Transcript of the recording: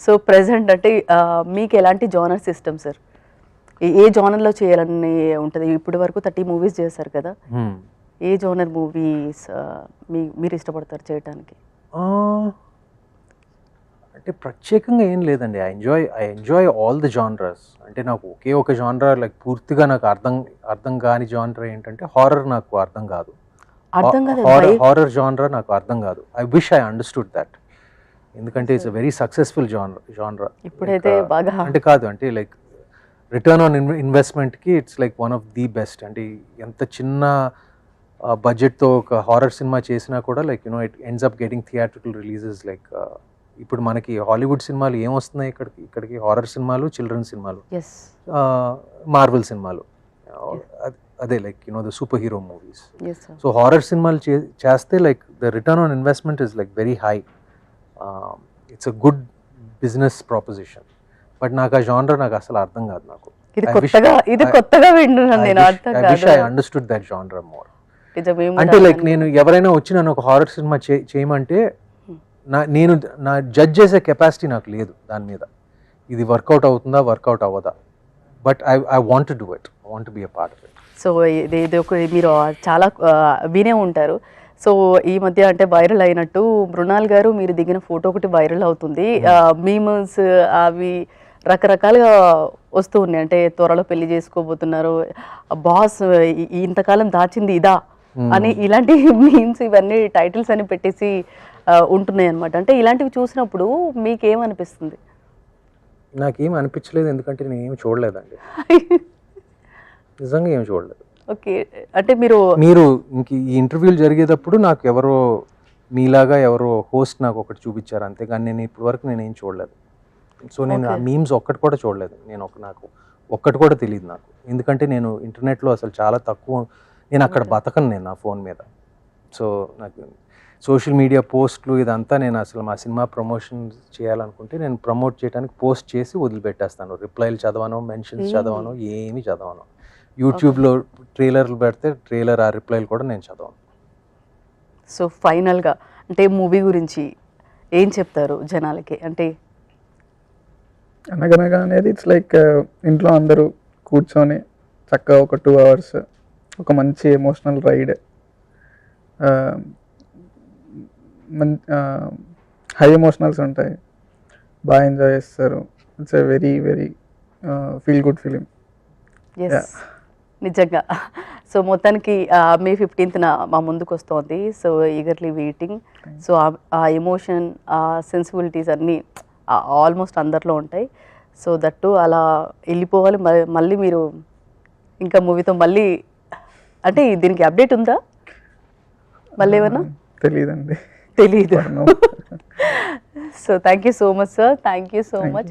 So present అంటే మీకు ఎలాంటి జానర్స్ ఇష్టం సార్? ఏ జానర్లో చేయాలని ఉంటుంది? ఇప్పటి వరకు 30 మూవీస్ చేశారు కదా, ఏ జానర్ మూవీస్ మీరు ఇష్టపడతారు చేయడానికి? అంటే ప్రత్యేకంగా ఏం లేదండి. I enjoy all the genres. అంటే నాకు ఒకే ఒక జానరా లైక్ పూర్తిగా నాకు అర్థం కాని జానరా ఏంటంటే హారర్. నాకు అర్థం కాదు. హారర్ జానరా నాకు అర్థం కాదు. I wish I understood that. ఎందుకంటే it's a very successful genre ఇప్పుడైతే బాగా. అంటే కాదు, అంటే లైక్ రిటర్న్ ఆన్ ఇన్వెస్ట్మెంట్కి it's like one of the best. అంటే ఎంత చిన్న బడ్జెట్తో ఒక హారర్ సినిమా చేసినా కూడా like it ends up getting theatrical releases. Like ఇప్పుడు మనకి హాలీవుడ్ సినిమాలు ఏమొస్తున్నాయి ఇక్కడికి హారర్ సినిమాలు, చిల్డ్రన్ సినిమాలు, మార్వెల్ సినిమాలు, అదే like the super hero movies. So horror సినిమాలు చేస్తే like the return on investment is like very high. It's a good business proposition. But నాకు ఆ జానర్ నాకు అసలు అర్థం కాదు. నాకు I understood that genre more. అంటే లైక్ నేను ఎవరైనా వచ్చి నన్ను ఒక హారర్ సినిమా చేయమంటే నేను జడ్జ్ చేసే కెపాసిటీ నాకు లేదు దాని మీద. ఇది వర్కౌట్ అవుతుందా, వర్కౌట్ అవ్వదా. But I want to do it. I want to be a part of it. So ఇది ఒక మీరు చాలా వినే ఉంటారు. సో ఈ మధ్య అంటే వైరల్ అయినట్టు మృణాల్ గారు మీరు దిగిన ఫోటో ఒకటి వైరల్ అవుతుంది. మీమ్స్ అవి రకరకాలుగా వస్తూ ఉన్నాయి. అంటే త్వరలో పెళ్లి చేసుకోబోతున్నారు, బాస్ ఇంతకాలం దాచింది ఇదా అని ఇలాంటి మీమ్స్ ఇవన్నీ టైటిల్స్ అని పెట్టేసి ఉంటున్నాయి అనమాట. అంటే ఇలాంటివి చూసినప్పుడు మీకేమనిపిస్తుంది? నాకేం అనిపించలేదు, ఎందుకంటే నేను ఏమి చూడలేదండి. నిజంగా ఏమి చూడలేదు. ఓకే. అంటే మీరు ఇంక ఈ ఇంటర్వ్యూలు జరిగేటప్పుడు నాకు ఎవరో మీలాగా ఎవరో హోస్ట్ నాకు ఒకటి చూపించారు, అంతేగాని నేను ఇప్పటి వరకు నేనేం చూడలేదు. సో నేను ఆ మీమ్స్ ఒక్కటి కూడా చూడలేదు. నాకు ఒక్కటి కూడా తెలియదు నాకు. ఎందుకంటే నేను ఇంటర్నెట్లో అసలు చాలా తక్కువ, నేను అక్కడ బతకను నేను నా ఫోన్ మీద. సో నాకు సోషల్ మీడియా పోస్ట్లు ఇదంతా నేను అసలు మా సినిమా ప్రమోషన్ చేయాలనుకుంటే నేను ప్రమోట్ చేయడానికి పోస్ట్ చేసి వదిలిపెట్టేస్తాను. రిప్లైలు చదవను, మెన్షన్స్ చదవను, ఏమీ చదవను. యూట్యూబ్లో ట్రైలర్లు పెడితే ట్రైలర్ ఆ రిప్లైలు కూడా నేను చదవను. సో ఫైనల్గా అంటే మూవీ గురించి ఏం చెప్తారు జనాలకి? అంటే అనగనగా అనేది ఇట్స్ లైక్ ఇంట్లో అందరూ కూర్చొని చక్కగా ఒక 2 hours ఒక మంచి ఎమోషనల్ రైడ్, హై ఎమోషనల్స్ ఉంటాయి, బాగా ఎంజాయ్ చేస్తారు. It's a very very feel good film. నిజంగా. సో మొత్తానికి May 15th మా ముందుకు వస్తుంది. So eagerly waiting. సో ఆ ఎమోషన్, ఆ సెన్సిబిలిటీస్ అన్నీ ఆల్మోస్ట్ అందరిలో ఉంటాయి. సో దట్టు అలా వెళ్ళిపోవాలి. మళ్ళీ మీరు ఇంకా మూవీతో మళ్ళీ అంటే దీనికి అప్డేట్ ఉందా మళ్ళీ ఏమన్నా? తెలీదు. So thank you so much sir. Thank you so much.